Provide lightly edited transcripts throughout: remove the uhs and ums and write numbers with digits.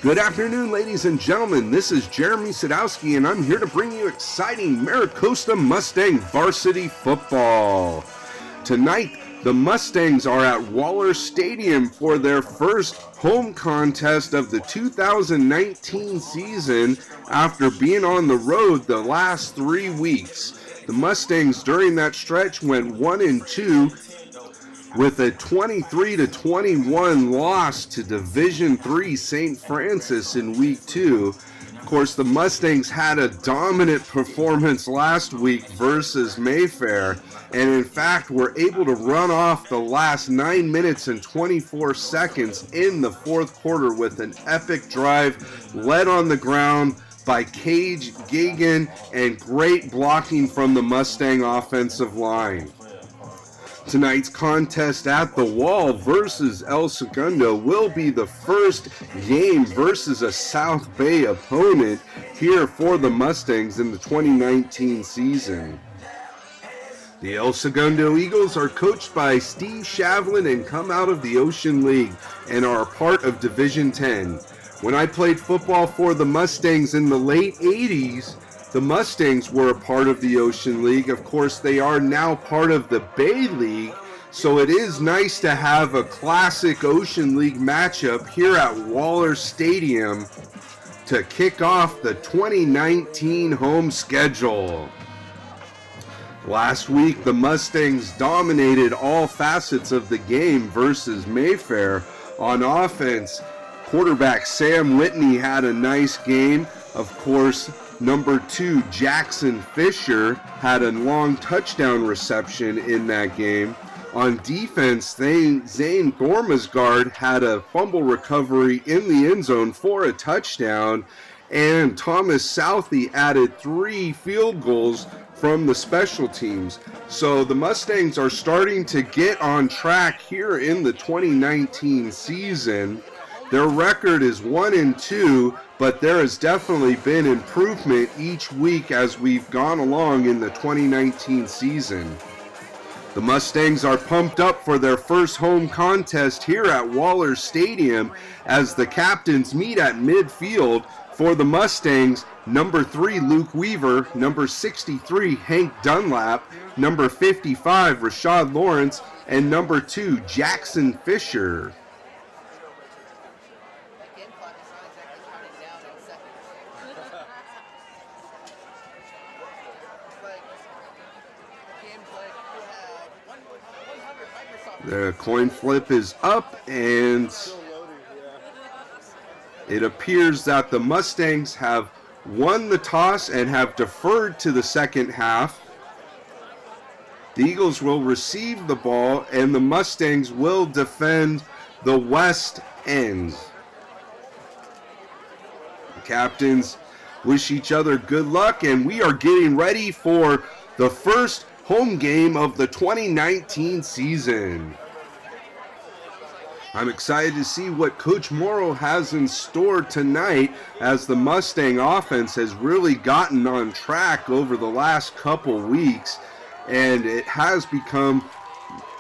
Good afternoon, ladies and gentlemen. This is Jeremy Sadowski, and I'm here to bring you exciting Maricosta Mustang varsity football. Tonight, the Mustangs are at Waller Stadium for their first home contest of the 2019 season after being on the road the last 3 weeks. The Mustangs during that stretch went 1-2 with a 23-21 loss to Division III St. Francis in Week 2. Of course, the Mustangs had a dominant performance last week versus Mayfair, and in fact were able to run off the last 9 minutes and 24 seconds in the fourth quarter with an epic drive led on the ground by Cage Gagan and great blocking from the Mustang offensive line. Tonight's contest at the Wall versus El Segundo will be the first game versus a South Bay opponent here for the Mustangs in the 2019 season. The El Segundo Eagles are coached by Steve Shavlin and come out of the Ocean League and are a part of Division 10. When I played football for the Mustangs in the late 80s, the Mustangs were a part of the Ocean League. Of course, they are now part of the Bay League, so it is nice to have a classic Ocean League matchup here at Waller Stadium to kick off the 2019 home schedule. Last week, the Mustangs dominated all facets of the game versus Mayfair. On offense, quarterback Sam Whitney had a nice game. Of course, number 2, Jackson Fisher, had a long touchdown reception in that game. On defense, Zane Gormasgard had a fumble recovery in the end zone for a touchdown, and Thomas Southey added 3 field goals from the special teams. So the Mustangs are starting to get on track here in the 2019 season. Their record is 1-2, but there has definitely been improvement each week as we've gone along in the 2019 season. The Mustangs are pumped up for their first home contest here at Waller Stadium as the captains meet at midfield. For the Mustangs, number 3, Luke Weaver, number 63, Hank Dunlap, number 55, Rashad Lawrence, and number 2, Jackson Fisher. The coin flip is up, and it appears that the Mustangs have won the toss and have deferred to the second half. The Eagles will receive the ball, and the Mustangs will defend the west end. The captains wish each other good luck, and we are getting ready for the first home game of the 2019 season. I'm excited to see what Coach Morrow has in store tonight, as the Mustang offense has really gotten on track over the last couple weeks, and it has become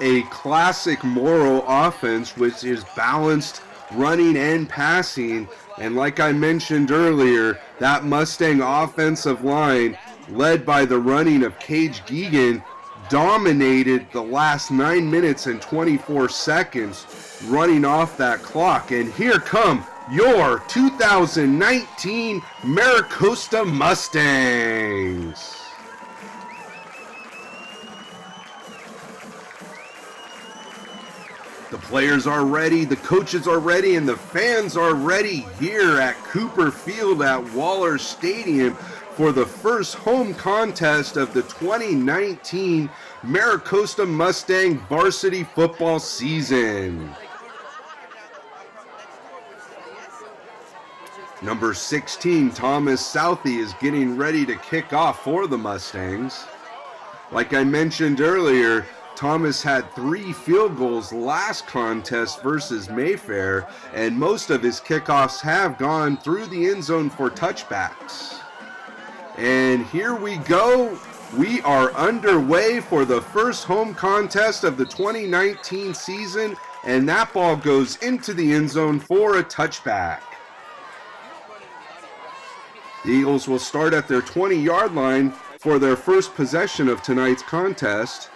a classic Morrow offense, which is balanced running and passing. And like I mentioned earlier, that Mustang offensive line, led by the running of Cage Geegan, dominated the last 9 minutes and 24 seconds running off that clock. And here come your 2019 Maricosta Mustangs. The players are ready, the coaches are ready, and the fans are ready here at Cooper Field at Waller Stadium for the first home contest of the 2019 Maricosta Mustang varsity football season. Number 16, Thomas Southey, is getting ready to kick off for the Mustangs. Like I mentioned earlier, Thomas had 3 field goals last contest versus Mayfair, and most of his kickoffs have gone through the end zone for touchbacks. And here we go. We are underway for the first home contest of the 2019 season, and that ball goes into the end zone for a touchback. The Eagles will start at their 20-yard line for their first possession of tonight's contest.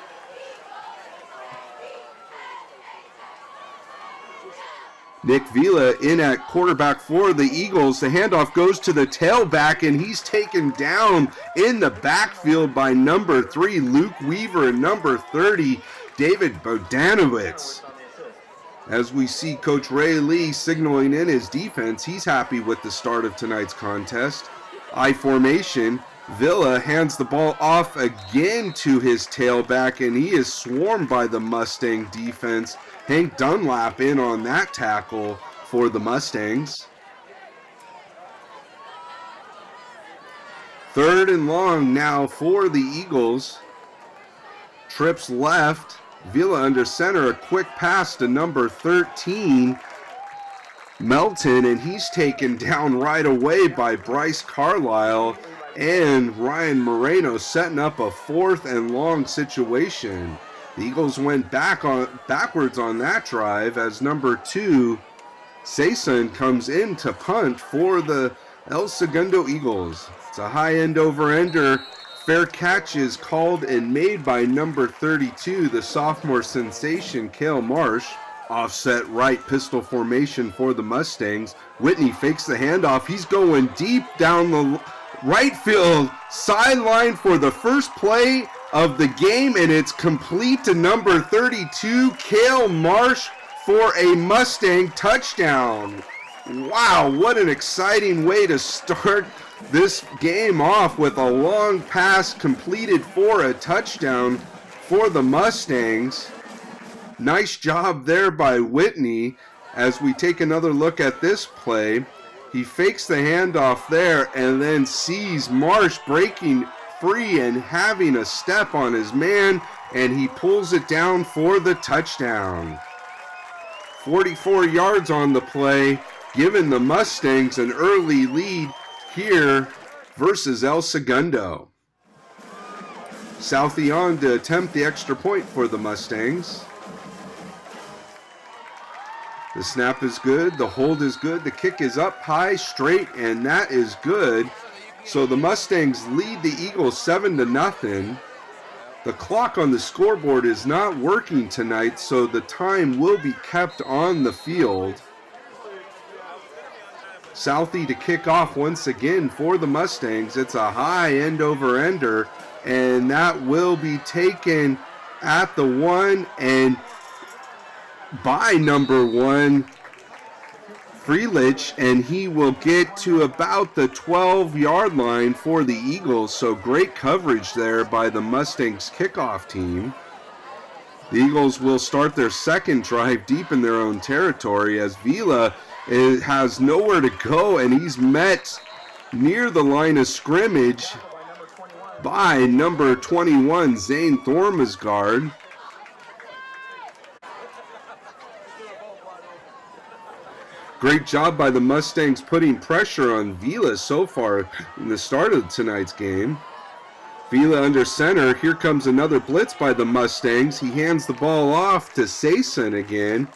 Nick Vila in at quarterback for the Eagles. The handoff goes to the tailback, and he's taken down in the backfield by number 3, Luke Weaver, and number 30, David Bodanowitz. As we see Coach Ray Lee signaling in his defense, he's happy with the start of tonight's contest. I formation, Villa hands the ball off again to his tailback, and he is swarmed by the Mustang defense. Hank Dunlap in on that tackle for the Mustangs. 3rd and long now for the Eagles. Trips left. Villa under center, a quick pass to number 13, Melton, and he's taken down right away by Bryce Carlisle and Ryan Moreno, setting up a 4th and long situation. The Eagles went backwards on that drive as number 2, Sason, comes in to punt for the El Segundo Eagles. It's a high end over-ender. Fair catch is called and made by number 32, the sophomore sensation, Cale Marsh. Offset right pistol formation for the Mustangs. Whitney fakes the handoff. He's going deep down the right field sideline for the first play of the game, and it's complete to number 32, Cale Marsh, for a Mustang touchdown. Wow, what an exciting way to start this game off, with a long pass completed for a touchdown for the Mustangs. Nice job there by Whitney. As we take another look at this play, he fakes the handoff there and then sees Marsh breaking free and having a step on his man, and he pulls it down for the touchdown. 44 yards on the play, giving the Mustangs an early lead here versus El Segundo. Southie on to attempt the extra point for the Mustangs. The snap is good, the hold is good, the kick is up high, straight, and that is good. So the Mustangs lead the Eagles 7-0. The clock on the scoreboard is not working tonight, so the time will be kept on the field. Southie to kick off once again for the Mustangs. It's a high end over ender, and that will be taken at the 1 and by number 1, Freelich, and he will get to about the 12-yard line for the Eagles. So great coverage there by the Mustangs kickoff team. The Eagles will start their second drive deep in their own territory as Vila has nowhere to go, and he's met near the line of scrimmage by number 21, Zane Thormasgard. Great job by the Mustangs putting pressure on Vila so far in the start of tonight's game. Vila under center. Here comes another blitz by the Mustangs. He hands the ball off to Sason again,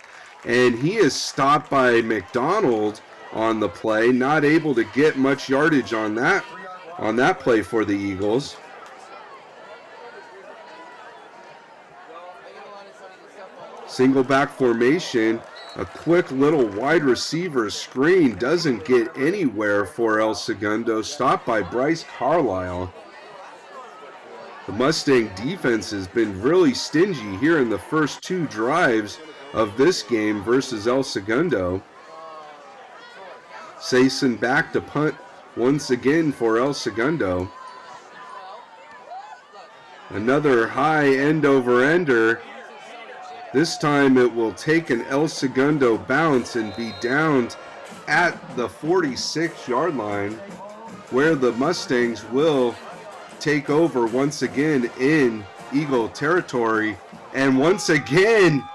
and he is stopped by McDonald on the play, not able to get much yardage on that play for the Eagles. Single back formation. A quick little wide receiver screen doesn't get anywhere for El Segundo, stopped by Bryce Carlisle. The Mustang defense has been really stingy here in the first 2 drives of this game versus El Segundo. Sason back to punt once again for El Segundo. Another high end over ender. This time it will take an El Segundo bounce and be downed at the 46-yard line, where the Mustangs will take over once again in Eagle territory. And once again,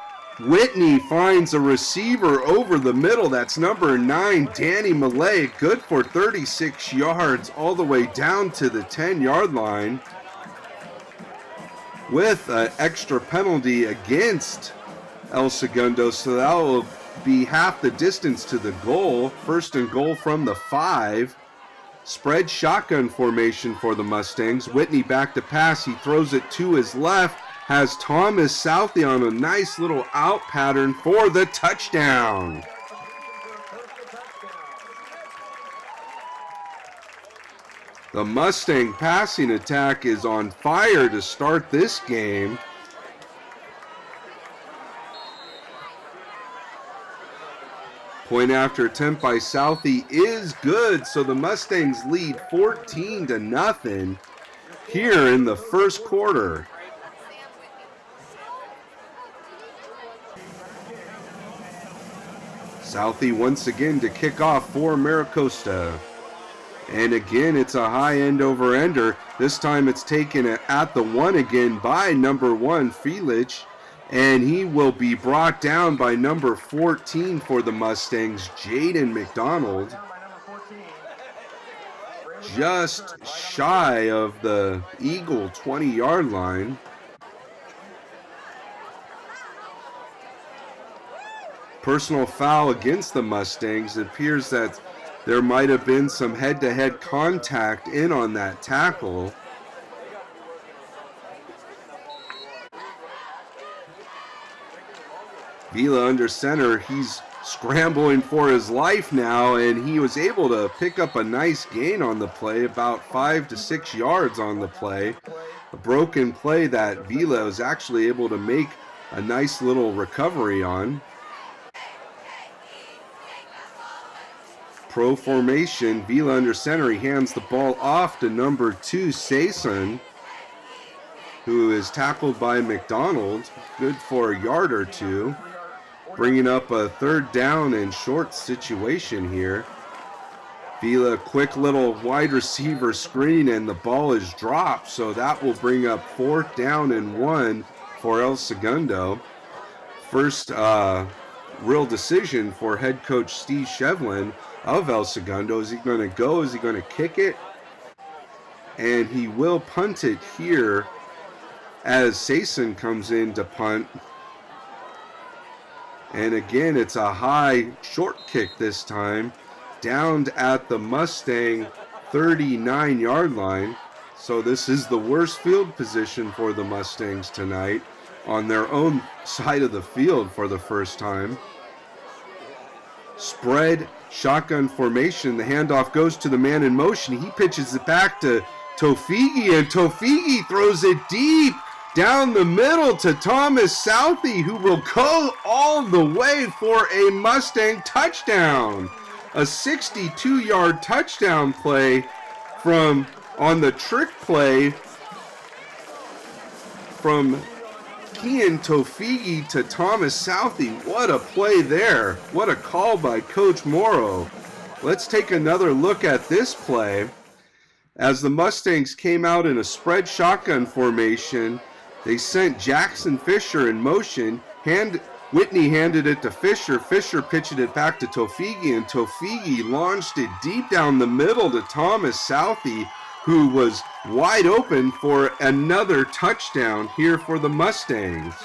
Whitney finds a receiver over the middle. That's number 9, Danny Millay, good for 36 yards all the way down to the 10-yard line, with an extra penalty against El Segundo, so that will be half the distance to the goal. First and goal from the 5. Spread shotgun formation for the Mustangs. Whitney back to pass. He throws it to his left. Has Thomas Southey on a nice little out pattern for the touchdown. The Mustang passing attack is on fire to start this game. Point after attempt by Southey is good, so the Mustangs lead 14-0 here in the first quarter. Southey once again to kick off for Maricosta. And again, it's a high end over ender. This time it's taken at the 1 again by number 1, Felich. And he will be brought down by number 14 for the Mustangs, Jaden McDonald. Just shy of the Eagle 20-yard line. Personal foul against the Mustangs. It appears that there might have been some head-to-head contact in on that tackle. Vila under center. He's scrambling for his life now, and he was able to pick up a nice gain on the play, about 5 to 6 yards on the play. A broken play that Vila was actually able to make a nice little recovery on. Pro formation, Vila under center. He hands the ball off to number 2, Sason, who is tackled by McDonald. Good for a yard or two. Bringing up a third down and short situation here. Vila, quick little wide receiver screen, and the ball is dropped, so that will bring up 4th down and 1 for El Segundo. First real decision for head coach Steve Shevlin of El Segundo. Is he going to go? Is he going to kick it? And he will punt it here as Sason comes in to punt. And again, it's a high short kick this time, down at the Mustang 39-yard line. So this is the worst field position for the Mustangs tonight, on their own side of the field for the first time. Spread shotgun formation. The handoff goes to the man in motion. He pitches it back to Tofigi, and Tofigi throws it deep down the middle to Thomas Southey, who will go all the way for a Mustang touchdown. A 62-yard touchdown play on the trick play from Kian Tofigi to Thomas Southey. What a play there. What a call by Coach Morrow. Let's take another look at this play. As the Mustangs came out in a spread shotgun formation, they sent Jackson Fisher in motion. Whitney handed it to Fisher. Fisher pitched it back to Tofigi, and Tofigi launched it deep down the middle to Thomas Southey, who was wide open for another touchdown here for the Mustangs.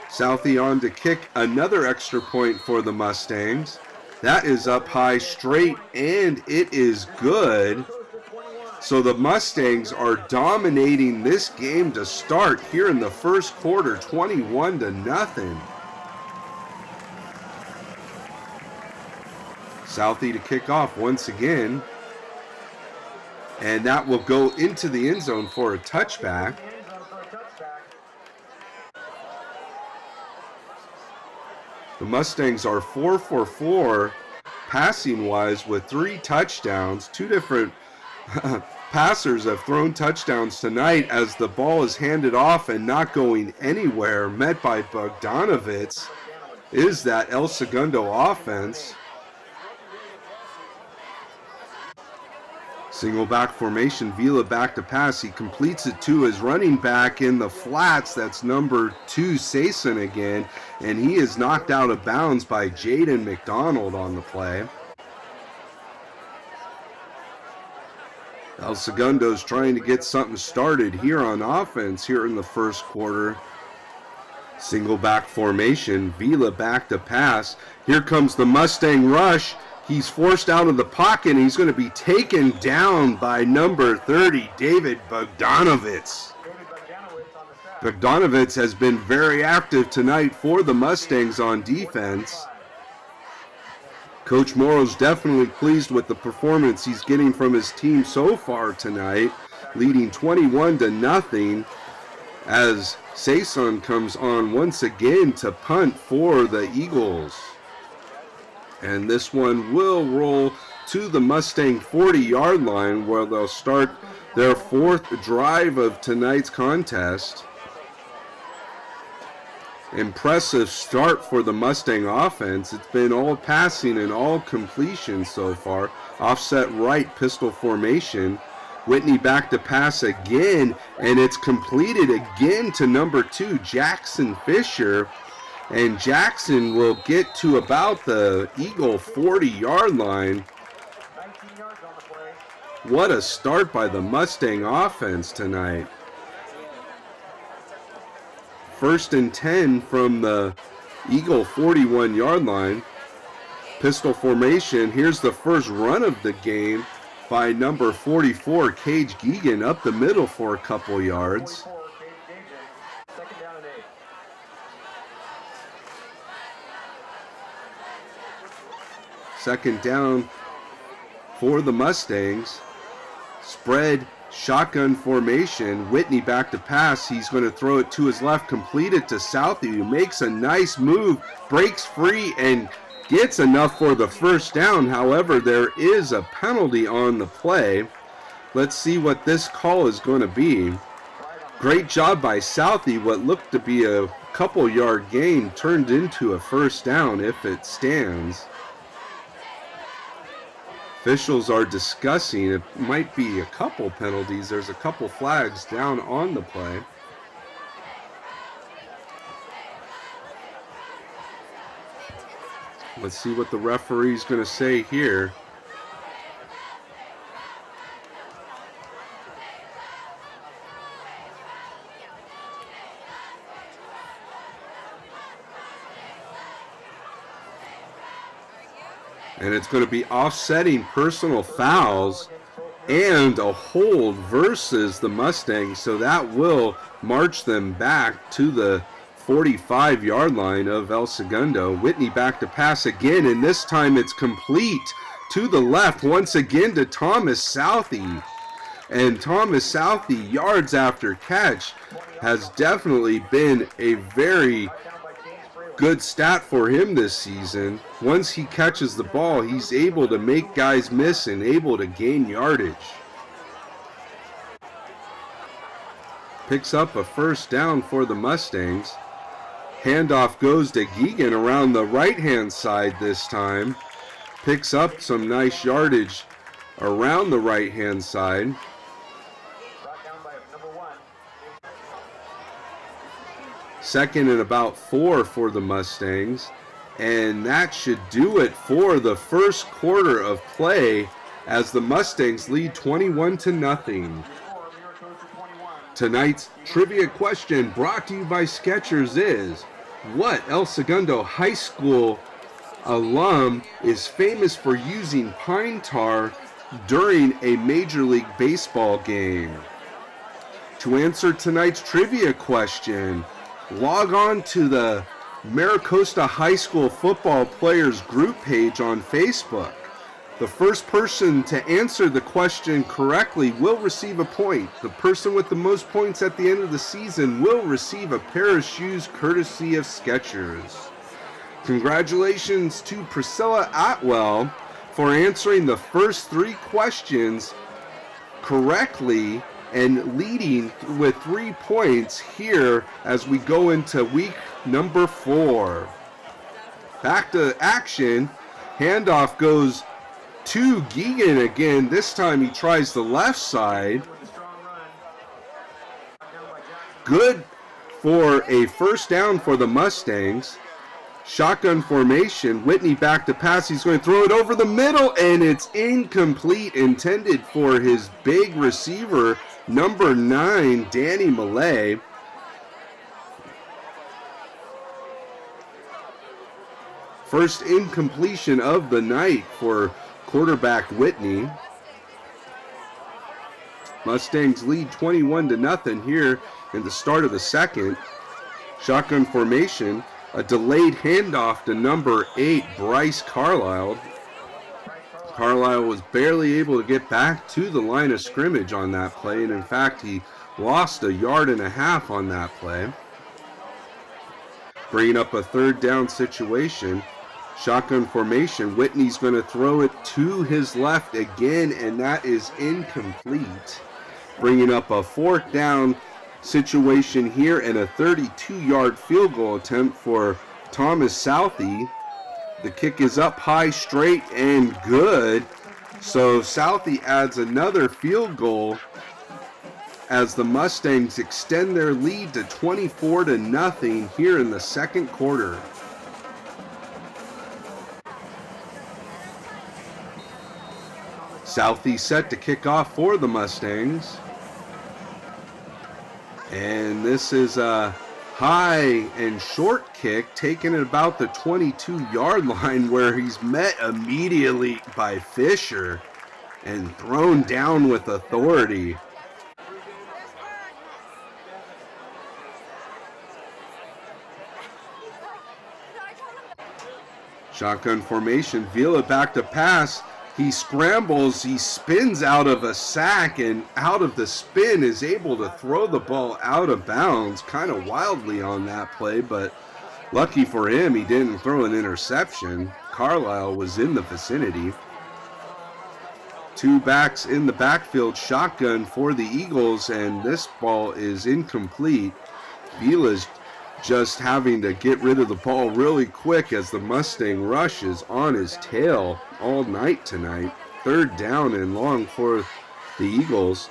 Southey on to kick another extra point for the Mustangs. That is up high straight, and it is good. So the Mustangs are dominating this game to start here in the first quarter, 21-0. Southey to kick off once again. And that will go into the end zone for a touchback. The Mustangs are 4 for 4 passing-wise with 3 touchdowns. 2 different passers have thrown touchdowns tonight as the ball is handed off and not going anywhere. Met by Bogdanovich is that El Segundo offense. Single back formation, Vila back to pass. He completes it to his running back in the flats. That's number 2, Sason again. And he is knocked out of bounds by Jaden McDonald on the play. El Segundo's trying to get something started here on offense here in the first quarter. Single back formation, Vila back to pass. Here comes the Mustang rush. He's forced out of the pocket, and he's going to be taken down by number 30, David Bogdanovich. Bogdanovich has been very active tonight for the Mustangs on defense. Coach Morrow's definitely pleased with the performance he's getting from his team so far tonight, leading 21-0 as Saison comes on once again to punt for the Eagles. And this one will roll to the Mustang 40-yard line where they'll start their fourth drive of tonight's contest. Impressive start for the Mustang offense. It's been all passing and all completion so far. Offset right pistol formation. Whitney back to pass again, and it's completed again to number 2, Jackson Fisher. And Jackson will get to about the Eagle 40-yard line. What a start by the Mustang offense tonight. 1st and 10 from the Eagle 41-yard line. Pistol formation. Here's the first run of the game by number 44, Cage Geegan, up the middle for a couple yards. Second down for the Mustangs. Spread shotgun formation. Whitney back to pass. He's going to throw it to his left, complete it to Southey, who makes a nice move, breaks free, and gets enough for the first down. However, there is a penalty on the play. Let's see what this call is going to be. Great job by Southey. What looked to be a couple yard gain turned into a first down if it stands. Officials are discussing. It might be a couple penalties. There's a couple flags down on the play. Let's see what the referee's going to say here. And it's going to be offsetting personal fouls and a hold versus the Mustangs. So that will march them back to the 45-yard line of El Segundo. Whitney back to pass again, and this time it's complete to the left once again to Thomas Southey. And Thomas Southey, yards after catch, has definitely been a very good stat for him this season. Once he catches the ball, he's able to make guys miss and able to gain yardage. Picks up a first down for the Mustangs. Handoff goes to Geegan around the right-hand side this time. Picks up some nice yardage around the right-hand side. Second and about 4 for the Mustangs. And that should do it for the first quarter of play as the Mustangs lead 21-0. Tonight's trivia question brought to you by Skechers is, what El Segundo High School alum is famous for using pine tar during a Major League Baseball game? To answer tonight's trivia question, log on to the Maricosta High School football players group page on Facebook. The first person to answer the question correctly will receive a point. The person with the most points at the end of the season will receive a pair of shoes courtesy of Skechers. Congratulations to Priscilla Atwell for answering the first 3 questions correctly and leading with 3 points here as we go into week number 4. Back to action. Handoff goes to Geegan again. This time he tries the left side. Good for a first down for the Mustangs. Shotgun formation. Whitney back to pass. He's going to throw it over the middle, and it's incomplete. Intended for his big receiver, number 9, Danny Millay. First incompletion of the night for quarterback Whitney. Mustangs lead 21-0 here in the start of the second. Shotgun formation, a delayed handoff to number 8, Bryce Carlisle. Carlisle was barely able to get back to the line of scrimmage on that play, and in fact, he lost 1.5 yards on that play. Bringing up a third down situation. Shotgun formation, Whitney's going to throw it to his left again, and that is incomplete. Bringing up a fourth down situation here and a 32-yard field goal attempt for Thomas Southey. The kick is up high, straight, and good. So Southey adds another field goal as the Mustangs extend their lead to 24-0 here in the second quarter. Southey set to kick off for the Mustangs. And this is a high and short kick taken at about the 22-yard line, where he's met immediately by Fisher and thrown down with authority. Shotgun formation, Vila back to pass. He scrambles, he spins out of a sack, and out of the spin is able to throw the ball out of bounds kind of wildly on that play, but lucky for him, he didn't throw an interception. Carlisle was in the vicinity. Two backs in the backfield, shotgun for the Eagles, and this ball is incomplete. Vila's just having to get rid of the ball really quick as the Mustang rush is on his tail all night tonight. Third down and long for the Eagles.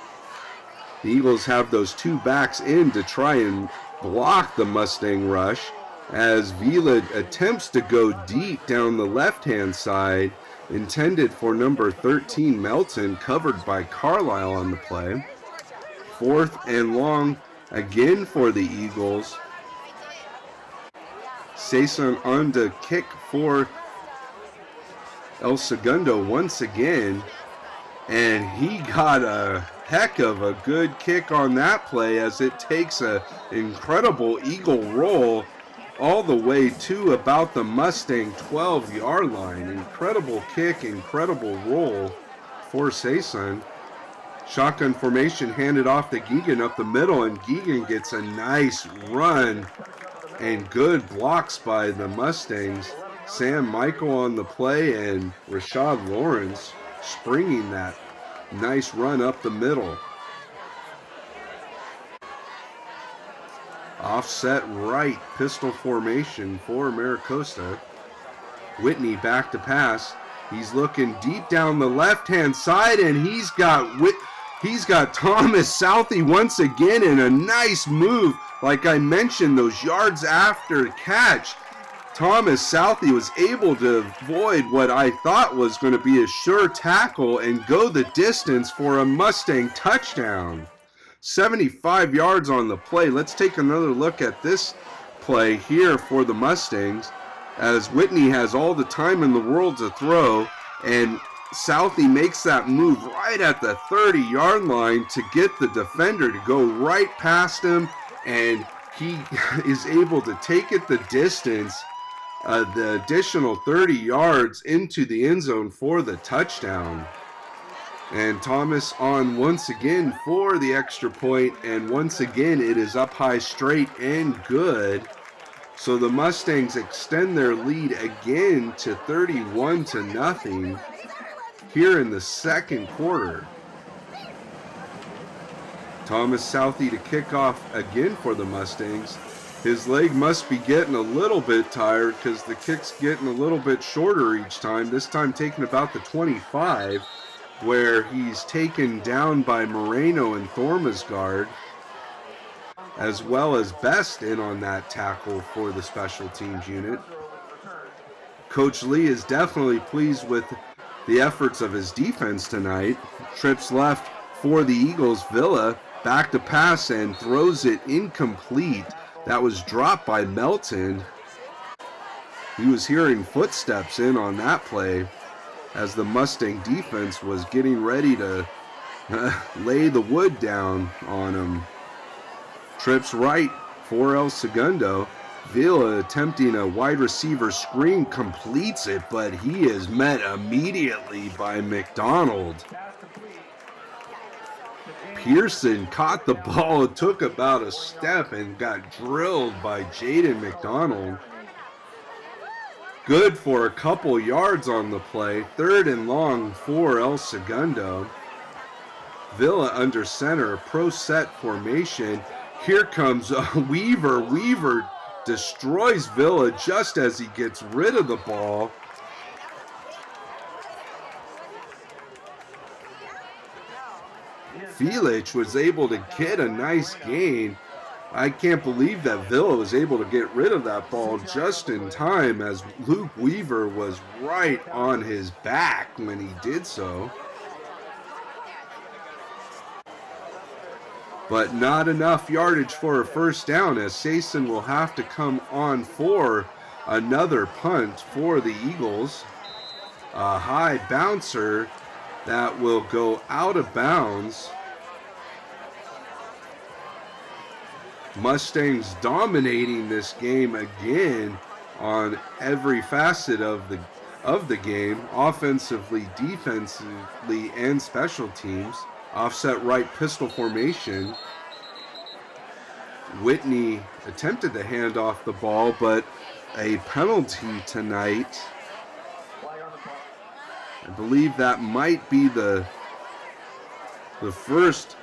The Eagles have those two backs in to try and block the Mustang rush as Vila attempts to go deep down the left-hand side, intended for number 13 Melton, covered by Carlisle on the play. Fourth and long again for the Eagles. Sason on to kick for El Segundo once again, and he got a heck of a good kick on that play as it takes an incredible eagle roll all the way to about the Mustang 12-yard line. Incredible kick, incredible roll for Sason. Shotgun formation handed off to Geegan up the middle, and Geegan gets a nice run and good blocks by the Mustangs. Sam Michael on the play and Rashad Lawrence springing that nice run up the middle. Offset right, pistol formation for Maricosta. Whitney back to pass. He's looking deep down the left-hand side, and he's got Thomas Southey once again in a nice move. Like I mentioned, those yards after catch, Thomas Southey was able to avoid what I thought was going to be a sure tackle and go the distance for a Mustang touchdown. 75 yards on the play. Let's take another look at this play here for the Mustangs, as Whitney has all the time in the world to throw, and Southey makes that move right at the 30-yard line to get the defender to go right past him, and he is able to take it the distance, the additional 30 yards into the end zone for the touchdown. And Thomas on once again for the extra point, and once again it is up high, straight, and good. So the Mustangs extend their lead again to 31-0 here in the second quarter. Thomas Southey to kick off again for the Mustangs. His leg must be getting a little bit tired because the kick's getting a little bit shorter each time, this time taking about the 25, where he's taken down by Moreno and Thormasgard, as well as Best in on that tackle for the special teams unit. Coach Lee is definitely pleased with the efforts of his defense tonight. Trips left for the Eagles. Villa back to pass and throws it incomplete. That was dropped by Melton. He was hearing footsteps in on that play as the Mustang defense was getting ready to lay the wood down on him. Trips right for El Segundo. Villa attempting a wide receiver screen, completes it, but he is met immediately by McDonald. Pearson caught the ball, took about a step, and got drilled by Jaden McDonald. Good for a couple yards on the play. 3rd and long for El Segundo. Villa under center, pro set formation. Here comes Weaver. Weaver destroys Villa just as he gets rid of the ball. Felix was able to get a nice gain. I can't believe that Villa was able to get rid of that ball just in time, as Luke Weaver was right on his back when he did so. But not enough yardage for a first down, as Sason will have to come on for another punt for the Eagles. A high bouncer that will go out of bounds. Mustangs dominating this game again on every facet of the game, offensively, defensively, and special teams. Offset right pistol formation. Whitney attempted to hand off the ball, but a penalty tonight. I believe that might be the first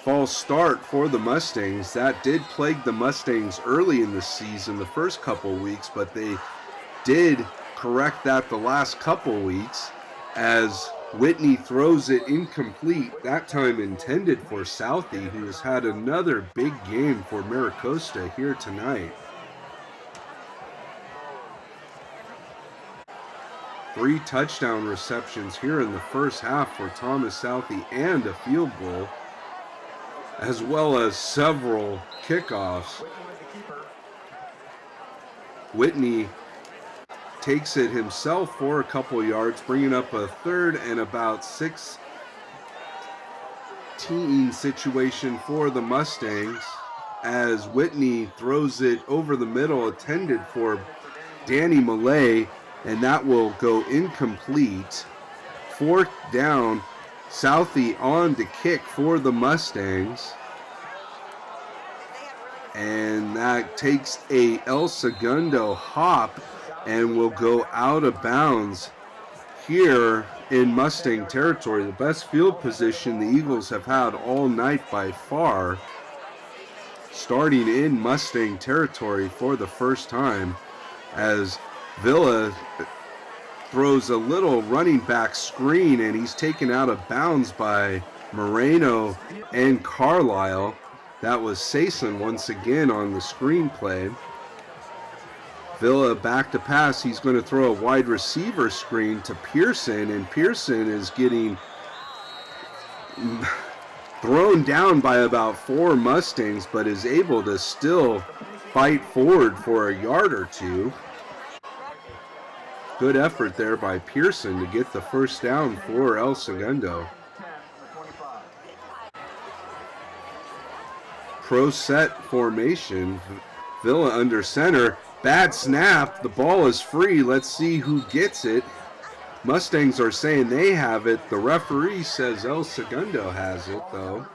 false start for the Mustangs. That did plague the Mustangs early in the season, the first couple weeks, but they did correct that the last couple weeks as Whitney throws it incomplete, that time intended for Southie, who has had another big game for Maricosta here tonight. 3 touchdown receptions here in the first half for Thomas Southie and a field goal, as well as several kickoffs. Whitney takes it himself for a couple yards, bringing up a 3rd and about 16 situation for the Mustangs, as Whitney throws it over the middle, intended for Danny Millay, and that will go incomplete. 4th down, Southie on to kick for the Mustangs. And that takes a El Segundo hop and will go out of bounds here in Mustang territory. The best field position the Eagles have had all night by far, starting in Mustang territory for the first time, as Villa throws a little running back screen, and he's taken out of bounds by Moreno and Carlisle. That was Sason once again on the screen play. Villa back to pass. He's going to throw a wide receiver screen to Pearson, and Pearson is getting thrown down by about 4 Mustangs, but is able to still fight forward for a yard or two. Good effort there by Pearson to get the first down for El Segundo. Pro set formation. Villa under center. Bad snap. The ball is free. Let's see who gets it. Mustangs are saying they have it. The referee says El Segundo has it, though.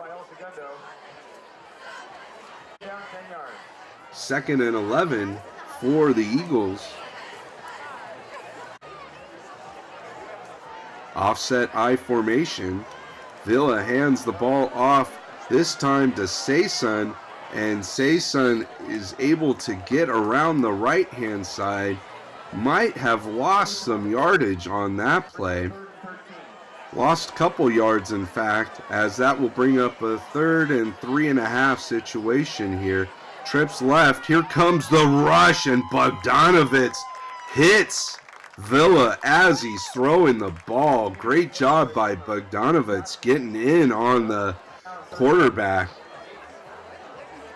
2nd and 11 for the Eagles. Offset I formation. Villa hands the ball off, this time to Sason, and Sason is able to get around the right-hand side. Might have lost some yardage on that play. Lost a couple yards, in fact, as that will bring up a 3rd and 3.5 situation here. Trips left. Here comes the rush, and Bogdanovich hits Villa as he's throwing the ball. Great job by Bogdanovich getting in on the quarterback,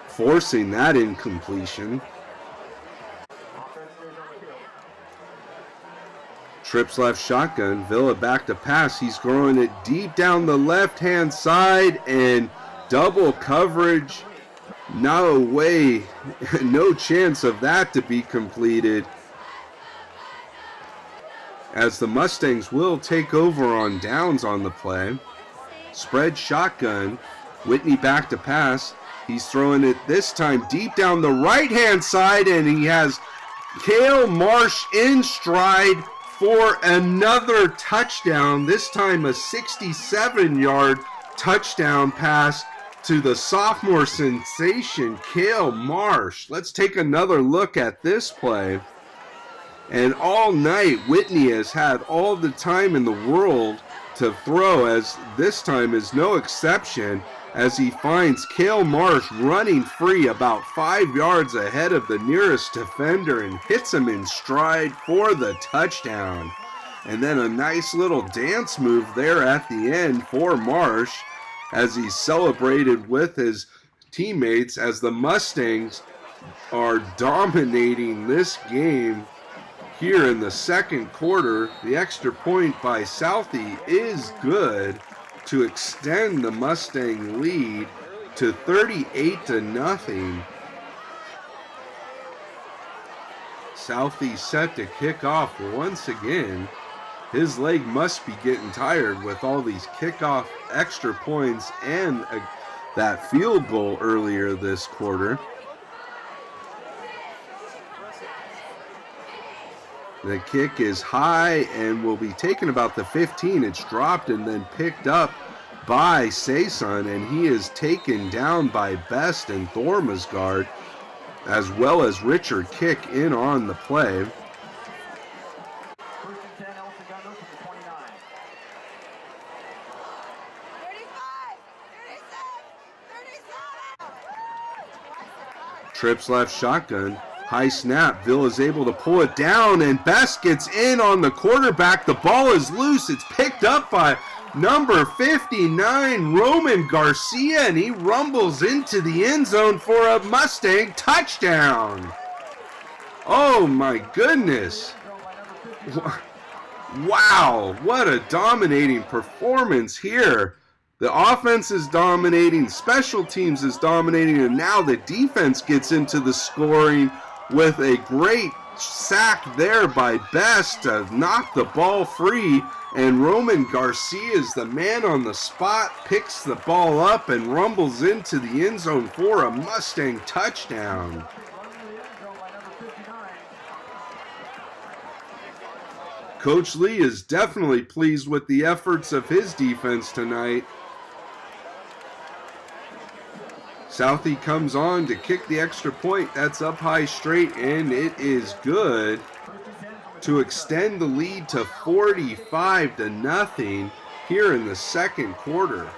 forcing that incompletion. Trips left shotgun. Villa back to pass. He's throwing it deep down the left-hand side and double coverage. No way, no chance of that to be completed, as the Mustangs will take over on downs on the play. Spread shotgun. Whitney back to pass. He's throwing it this time deep down the right-hand side, and he has Cale Marsh in stride for another touchdown. This time a 67-yard touchdown pass to the sophomore sensation, Cale Marsh. Let's take another look at this play. And all night, Whitney has had all the time in the world to throw, as this time is no exception, as he finds Cale Marsh running free about 5 yards ahead of the nearest defender and hits him in stride for the touchdown. And then a nice little dance move there at the end for Marsh, as he celebrated with his teammates, as the Mustangs are dominating this game here in the second quarter. The extra point by Southie is good to extend the Mustang lead to 38-0. Southie set to kick off once again. His leg must be getting tired with all these kickoff extra points and that field goal earlier this quarter. The kick is high and will be taken about the 15. It's dropped and then picked up by Saison, and he is taken down by Best and Thormasgard, as well as Richard Kick in on the play. Trips left shotgun. High snap. Bill is able to pull it down, and Best gets in on the quarterback. The ball is loose. It's picked up by number 59, Roman Garcia, and he rumbles into the end zone for a Mustang touchdown. Oh my goodness. Wow, what a dominating performance here. The offense is dominating, special teams is dominating, and now the defense gets into the scoring with a great sack there by Best to knock the ball free. And Roman Garcia is the man on the spot, picks the ball up and rumbles into the end zone for a Mustang touchdown. Coach Lee is definitely pleased with the efforts of his defense tonight. Southie comes on to kick the extra point. That's up high straight, and it is good to extend the lead to 45-0 here in the second quarter.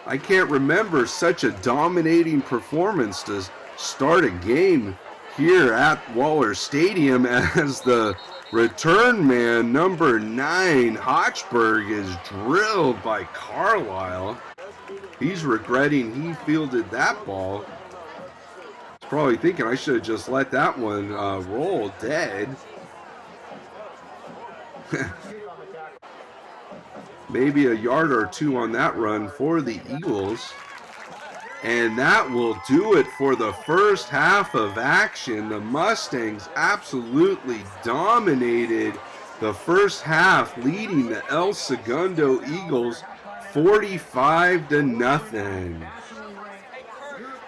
I can't remember such a dominating performance to start a game here at Waller Stadium, as the return man, number 9, Hochberg, is drilled by Carlisle. He's regretting he fielded that ball. He's probably thinking, I should have just let that one roll dead. Maybe a yard or two on that run for the Eagles. And that will do it for the first half of action. The Mustangs absolutely dominated the first half, leading the El Segundo Eagles 45-0.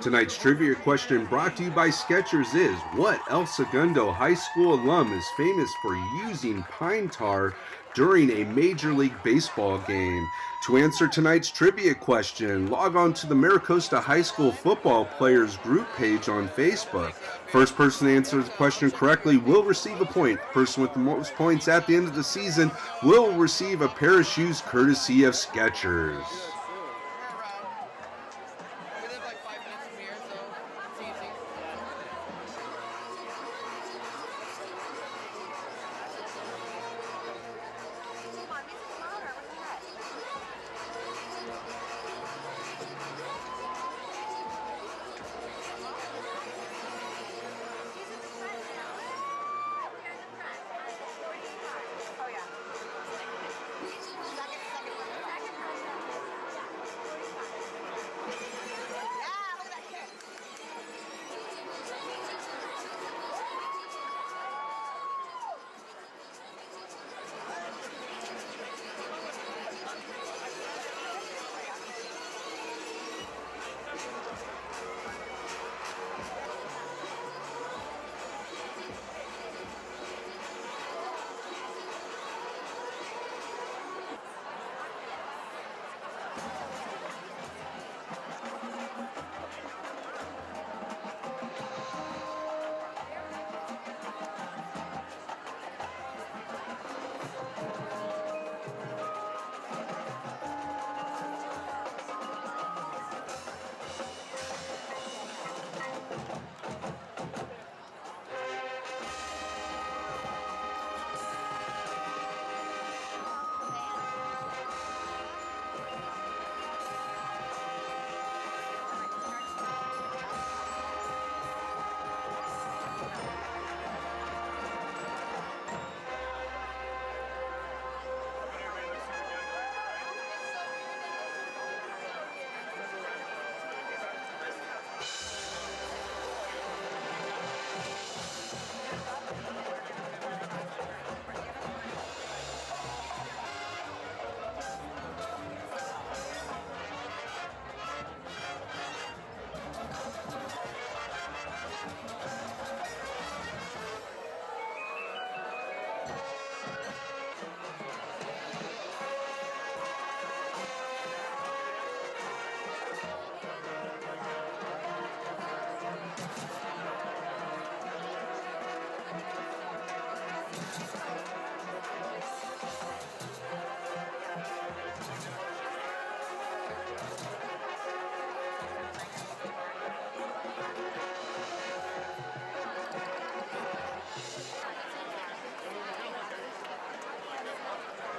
Tonight's trivia question, brought to you by Skechers, is: what El Segundo High School alum is famous for using pine tar during a Major League Baseball game? To answer tonight's trivia question, log on to the Maricosta High School football players group page on Facebook. First person to answer the question correctly will receive a point. Person with the most points at the end of the season will receive a pair of shoes courtesy of Skechers.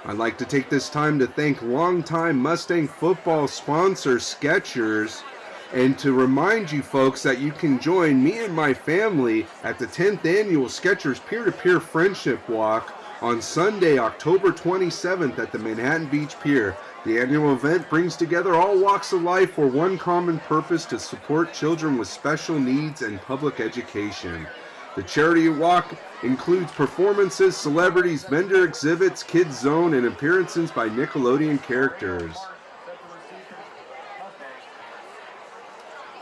I'd like to take this time to thank longtime Mustang football sponsor Skechers, and to remind you folks that you can join me and my family at the 10th annual Skechers Peer-to-Peer Friendship Walk on Sunday, October 27th at the Manhattan Beach Pier. The annual event brings together all walks of life for one common purpose: to support children with special needs and public education. The charity walk includes performances, celebrities, vendor exhibits, kids zone, and appearances by Nickelodeon characters.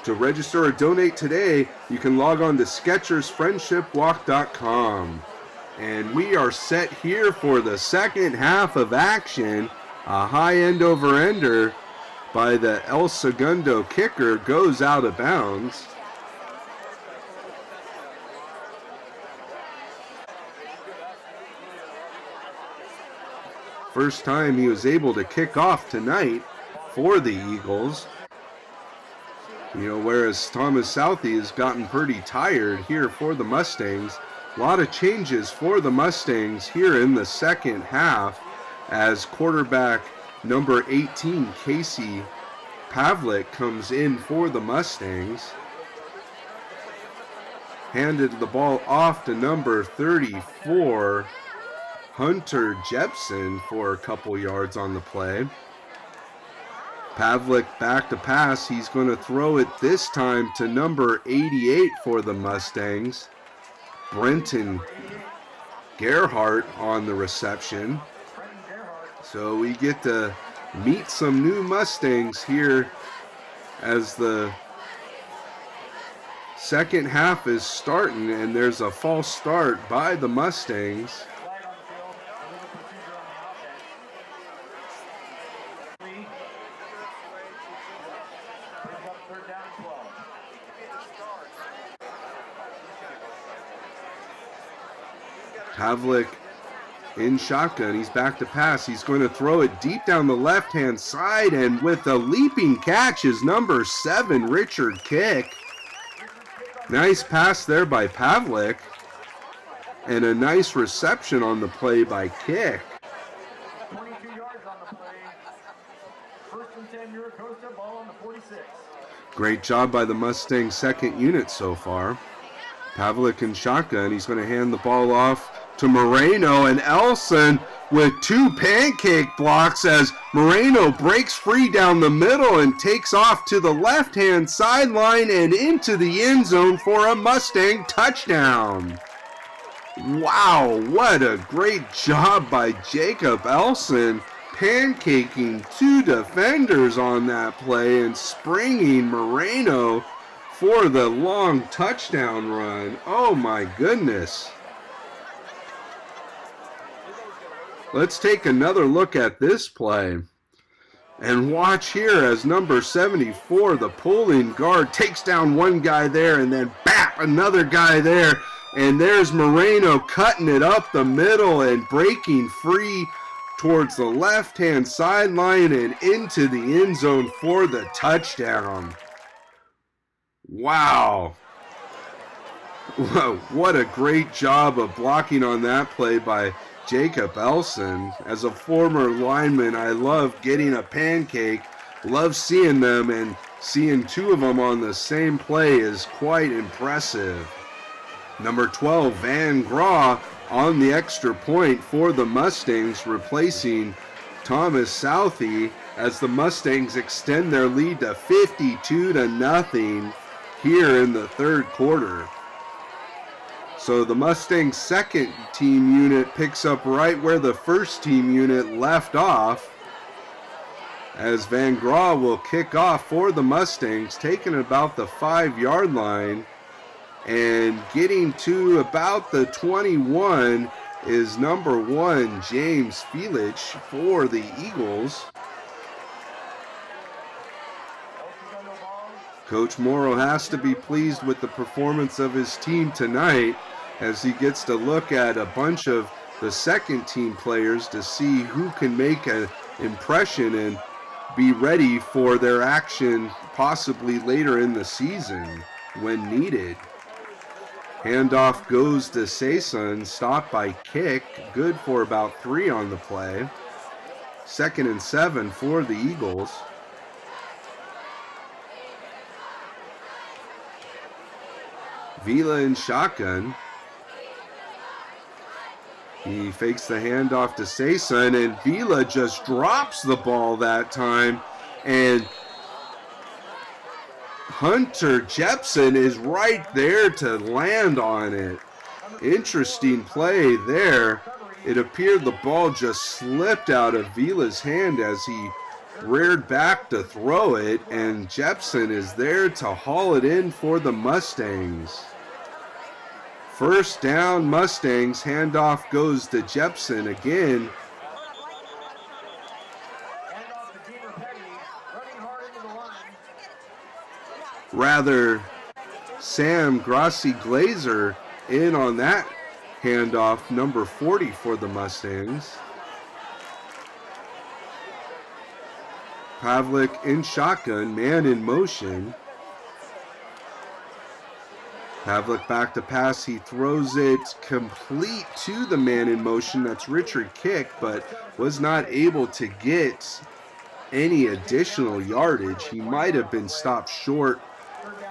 To register or donate today, you can log on to SkechersFriendshipWalk.com. And we are set here for the second half of action. A high end over ender by the El Segundo kicker goes out of bounds. First time he was able to kick off tonight for the Eagles. Whereas Thomas Southey has gotten pretty tired here for the Mustangs. A lot of changes for the Mustangs here in the second half as quarterback number 18, Casey Pavlik, comes in for the Mustangs. Handed the ball off to number 34, Hunter Jepson, for a couple yards on the play. Pavlik back to pass. He's going to throw it this time to number 88 for the Mustangs, Brenton Gerhardt, on the reception. So we get to meet some new Mustangs here as the second half is starting, and there's a false start by the Mustangs. Pavlik in shotgun. He's back to pass. He's going to throw it deep down the left-hand side, and with a leaping catch is number 7, Richard Kick. Nice pass there by Pavlik, and a nice reception on the play by Kick. 22 yards on the play. First and 10, Miracosta, ball on the 46. Great job by the Mustang second unit so far. Pavlik in shotgun. He's going to hand the ball off to Moreno, and Elson with 2 pancake blocks as Moreno breaks free down the middle and takes off to the left-hand sideline and into the end zone for a Mustang touchdown. Wow, what a great job by Jacob Elson, pancaking 2 defenders on that play and springing Moreno for the long touchdown run. Oh my goodness. Let's take another look at this play. And watch here as number 74, the pulling guard, takes down one guy there and then bap, another guy there. And there's Moreno cutting it up the middle and breaking free towards the left-hand sideline and into the end zone for the touchdown. Wow. Whoa, what a great job of blocking on that play by Jacob Elson. As a former lineman, I love getting a pancake, love seeing them, and seeing 2 of them on the same play is quite impressive. Number 12, Van Graw, on the extra point for the Mustangs, replacing Thomas Southey as the Mustangs extend their lead to 52-0 here in the third quarter. So the Mustangs second team unit picks up right where the first team unit left off, as Van Graw will kick off for the Mustangs, taking about the 5-yard line, and getting to about the 21 is number 1, James Felich, for the Eagles. Coach Morrow has to be pleased with the performance of his team tonight, as he gets to look at a bunch of the second team players to see who can make an impression and be ready for their action possibly later in the season when needed. Handoff goes to Sason, stopped by Kick, good for about 3 on the play. 2nd and 7 for the Eagles. Vila in shotgun. He fakes the handoff to Sason, and Vila just drops the ball that time. And Hunter Jepson is right there to land on it. Interesting play there. It appeared the ball just slipped out of Vila's hand as he reared back to throw it, and Jepson is there to haul it in for the Mustangs. First down, Mustangs. Handoff goes to Jepson again. Rather, Sam Grassi Glazer in on that handoff, number 40 for the Mustangs. Pavlik in shotgun, man in motion. Pavlik back to pass, he throws it complete to the man in motion, that's Richard Kick, but was not able to get any additional yardage. He might have been stopped short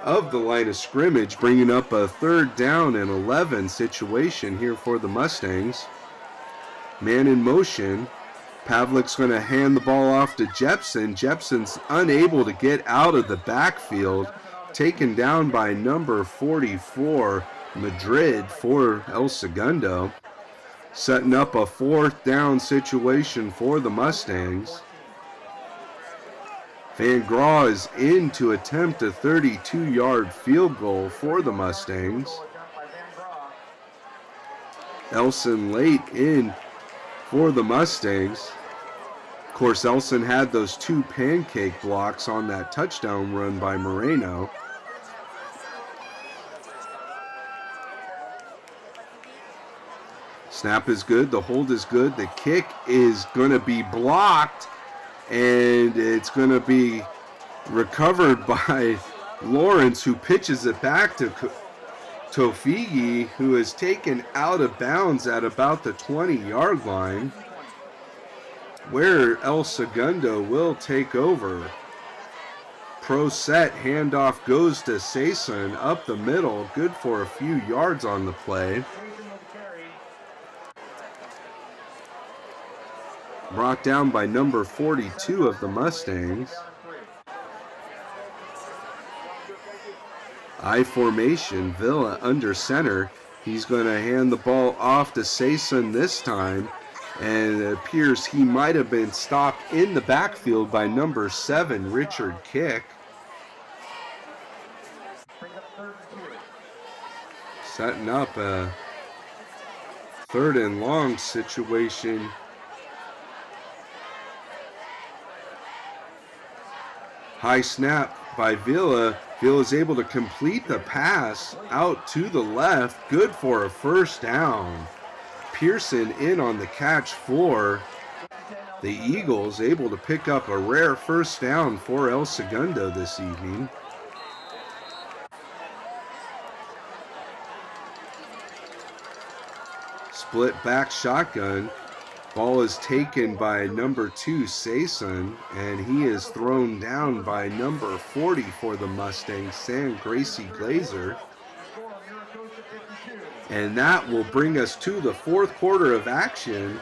of the line of scrimmage, bringing up a 3rd down and 11 situation here for the Mustangs. Man in motion. Pavlik's going to hand the ball off to Jepson. Jepson's unable to get out of the backfield. Taken down by number 44, Madrid, for El Segundo. Setting up a 4th down situation for the Mustangs. Van Graw is in to attempt a 32-yard field goal for the Mustangs. Elson late in for the Mustangs. Of course, Elson had those 2 pancake blocks on that touchdown run by Moreno. Snap is good, the hold is good, the kick is going to be blocked, and it's going to be recovered by Lawrence, who pitches it back to Tofigi, who is taken out of bounds at about the 20-yard line, where El Segundo will take over. Pro set, handoff goes to Sason up the middle, good for a few yards on the play. Brought down by number 42 of the Mustangs. I formation, Villa under center. He's going to hand the ball off to Sason this time, and it appears he might have been stopped in the backfield by number 7, Richard Kick. Setting up a 3rd and long situation. High snap by Villa. Villa is able to complete the pass out to the left. Good for a 1st down. Pearson in on the catch for the Eagles, able to pick up a rare 1st down for El Segundo this evening. Split back shotgun. Ball is taken by number 2, Sason, and he is thrown down by number 40 for the Mustangs, Sam Gracie Glazer. And that will bring us to the 4th quarter of action.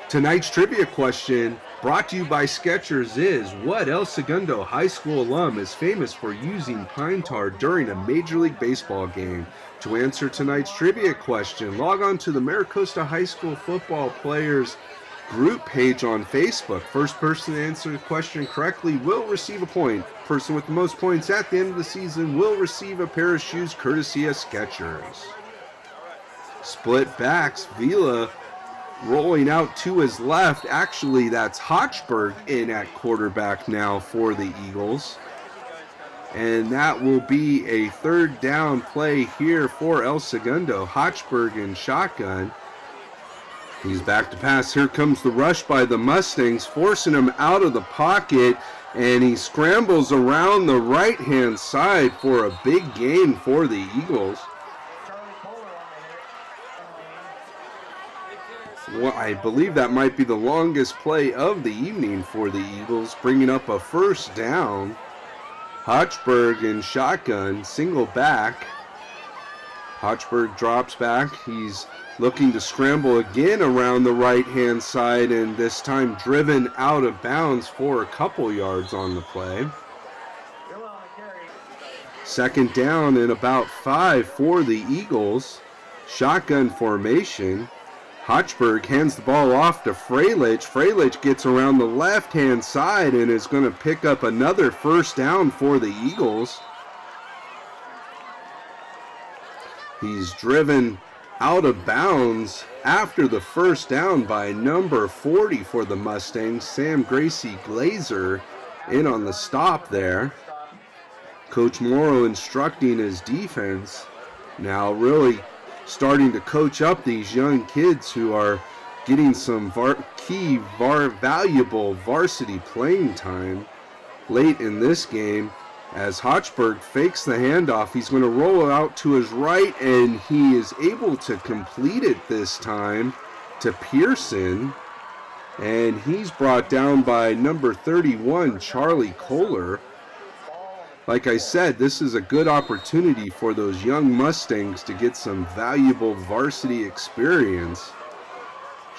Tonight's trivia question, brought to you by Skechers, is what El Segundo High School alum is famous for using pine tar during a Major League Baseball game? To answer tonight's trivia question, log on to the Maricosta High School football players group page on Facebook. First person to answer the question correctly will receive a point. Person with the most points at the end of the season will receive a pair of shoes courtesy of Skechers. Split backs, Vila rolling out to his left. Actually, that's Hochberg in at quarterback now for the Eagles. And that will be a 3rd down play here for El Segundo. Hochberg in shotgun. He's back to pass. Here comes the rush by the Mustangs, forcing him out of the pocket, and he scrambles around the right-hand side for a big gain for the Eagles. Well, I believe that might be the longest play of the evening for the Eagles, bringing up a first down. Hochberg in shotgun, single back. Hochberg drops back. He's looking to scramble again around the right-hand side, and this time driven out of bounds for a couple yards on the play. Second down and about 5 for the Eagles. Shotgun formation. Hochberg hands the ball off to Freilich. Freilich gets around the left-hand side and is going to pick up another first down for the Eagles. He's driven out of bounds after the first down by number 40 for the Mustangs, Sam Gracie Glazer, in on the stop there. Coach Morrow instructing his defense, now really starting to coach up these young kids who are getting some valuable varsity playing time late in this game. As Hochberg fakes the handoff, he's going to roll out to his right, and he is able to complete it this time to Pearson. And he's brought down by number 31, Charlie Kohler. Like I said, this is a good opportunity for those young Mustangs to get some valuable varsity experience.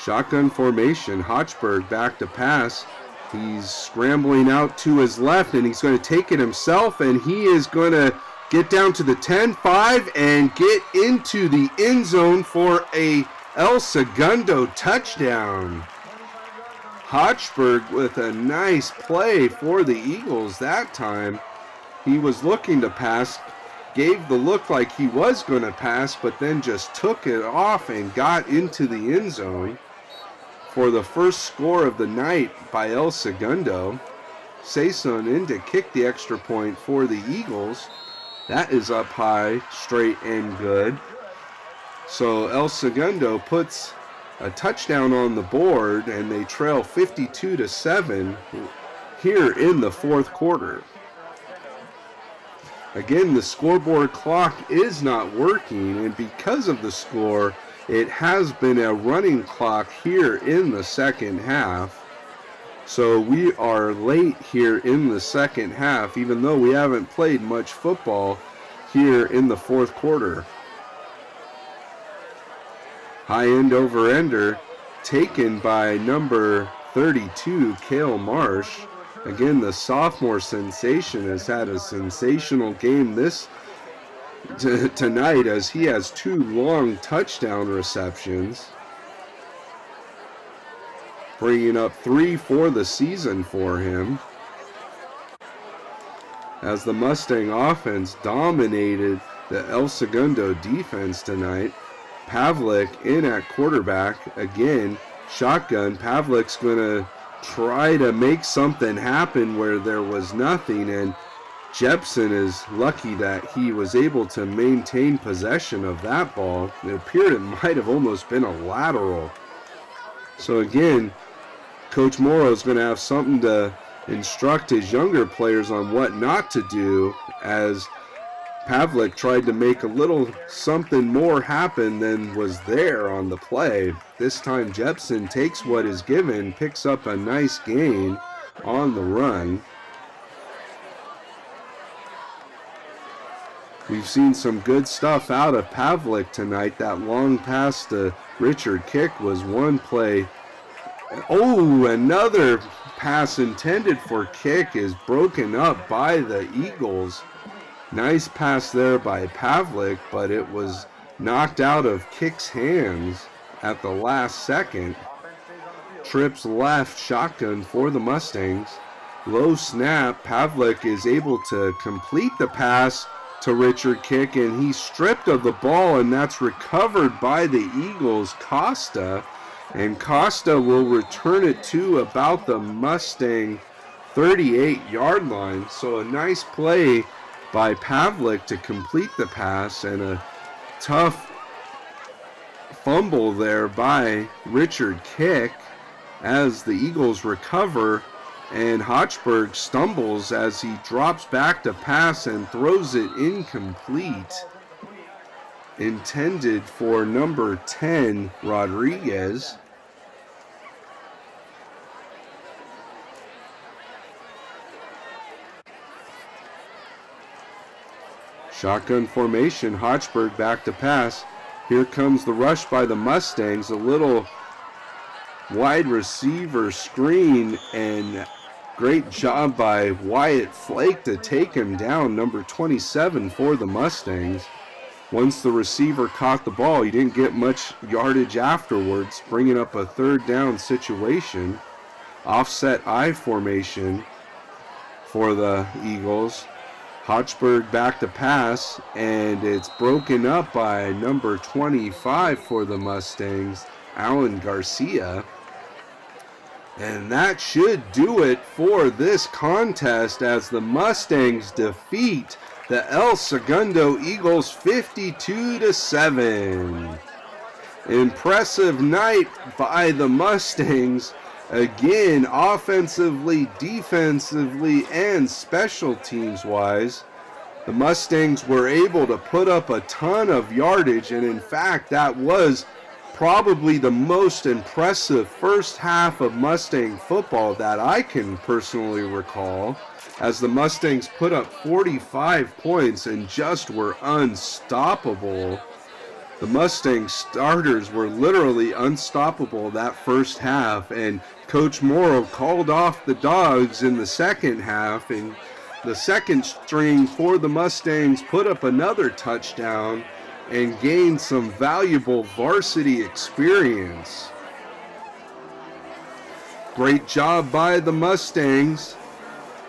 Shotgun formation, Hochberg back to pass. He's scrambling out to his left, and he's going to take it himself, and he is going to get down to the 10-5 and get into the end zone for a El Segundo touchdown. Hochberg with a nice play for the Eagles that time. He was looking to pass, gave the look like he was going to pass, but then just took it off and got into the end zone for the first score of the night by El Segundo. Sason in to kick the extra point for the Eagles. That is up high, straight and good. So El Segundo puts a touchdown on the board, and they trail 52-7 here in the fourth quarter. Again, the scoreboard clock is not working, and because of the score, it has been a running clock here in the second half. So we are late here in the second half, even though we haven't played much football here in the fourth quarter. High end over ender taken by number 32, Cale Marsh. Again, the sophomore sensation has had a sensational game tonight, as he has 2 long touchdown receptions, bringing up 3 for the season for him. As the Mustang offense dominated the El Segundo defense tonight. Pavlik in at quarterback. Again, shotgun. Pavlik's going to try to make something happen where there was nothing, and Jepson is lucky that he was able to maintain possession of that ball. It appeared it might have almost been a lateral. So again, Coach Morrow is going to have something to instruct his younger players on what not to do, as Pavlik tried to make a little something more happen than was there on the play. This time Jepson takes what is given, picks up a nice gain on the run. We've seen some good stuff out of Pavlik tonight. That long pass to Richard Kick was one play. Oh, another pass intended for Kick is broken up by the Eagles. Nice pass there by Pavlik, but it was knocked out of Kick's hands at the last second. Trips left, shotgun for the Mustangs. Low snap, Pavlik is able to complete the pass to Richard Kick, and he's stripped of the ball, and that's recovered by the Eagles' Costa. And Costa will return it to about the Mustang 38-yard line. So a nice play by Pavlik to complete the pass, and a tough fumble there by Richard Kick as the Eagles recover, and Hochberg stumbles as he drops back to pass and throws it incomplete. Intended for number 10, Rodriguez. Shotgun formation, Hochberg back to pass. Here comes the rush by the Mustangs, a little wide receiver screen, and great job by Wyatt Flake to take him down, number 27 for the Mustangs. Once the receiver caught the ball, he didn't get much yardage afterwards, bringing up a third down situation. Offset I formation for the Eagles. Hochberg back to pass, and it's broken up by number 25 for the Mustangs, Alan Garcia. And that should do it for this contest as the Mustangs defeat the El Segundo Eagles 52-7. Impressive night by the Mustangs. Again, offensively, defensively, and special teams wise, the Mustangs were able to put up a ton of yardage, and in fact, that was probably the most impressive first half of Mustang football that I can personally recall, as the Mustangs put up 45 points and just were unstoppable. The Mustang starters were literally unstoppable that first half, and Coach Morrow called off the Dogs in the second half, and the second string for the Mustangs put up another touchdown and gained some valuable varsity experience. Great job by the Mustangs,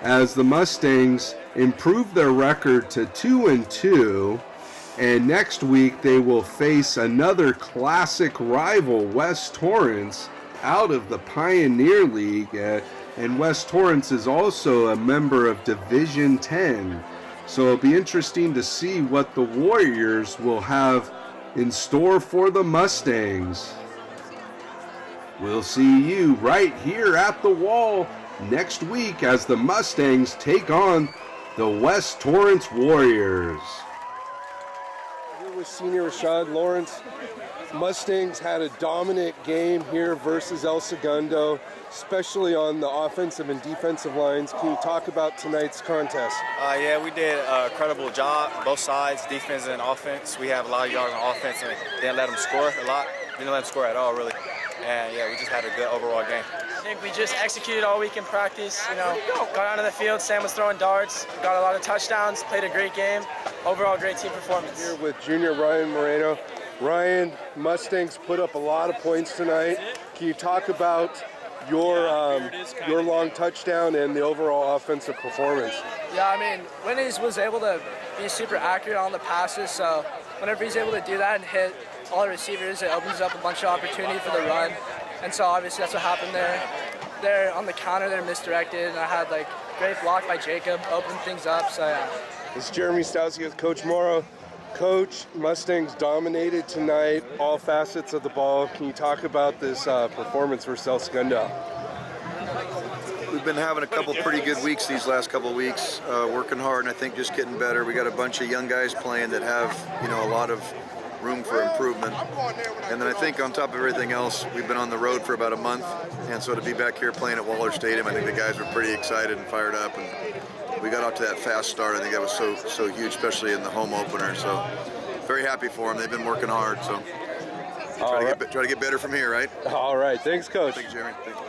as the Mustangs improved their record to 2-2. And next week they will face another classic rival, West Torrance, out of the Pioneer League. And West Torrance is also a member of Division 10. So it'll be interesting to see what the Warriors will have in store for the Mustangs. We'll see you right here at the wall next week as the Mustangs take on the West Torrance Warriors. With senior Rashad Lawrence. Mustangs had a dominant game here versus El Segundo, especially on the offensive and defensive lines. Can you talk about tonight's contest? Yeah, we did an incredible job, both sides, defense and offense. We have a lot of yards on offense and didn't let them score a lot. Didn't let them score at all, really. And yeah, we just had a good overall game. I think we just executed all week in practice. Got onto the field, Sam was throwing darts, got a lot of touchdowns, played a great game. Overall, great team performance. Here with junior Ryan Moreno. Ryan, Mustangs put up a lot of points tonight. Can you talk about your long touchdown and the overall offensive performance? Yeah, I mean, Winnies was able to be super accurate on the passes, so whenever he's able to do that and hit all the receivers, it opens up a bunch of opportunity for the run. And so obviously that's what happened there. There on the counter, they're misdirected, and I had great block by Jacob, opened things up, so yeah. It's Jeremy Stowski with Coach Morrow. Coach, Mustangs dominated tonight, all facets of the ball. Can you talk about this performance versus El Segundo? We've been having a couple pretty good weeks these last couple of weeks, working hard, and I think just getting better. We got a bunch of young guys playing that have, a lot of room for improvement. And then I think on top of everything else, we've been on the road for about a month, and so to be back here playing at Waller Stadium, I think the guys were pretty excited and fired up, and we got off to that fast start. I think that was so huge, especially in the home opener. So very happy for them. They've been working hard, so try to get better from here, right? All right. Thanks, Coach. Thanks, Jeremy. Thank you.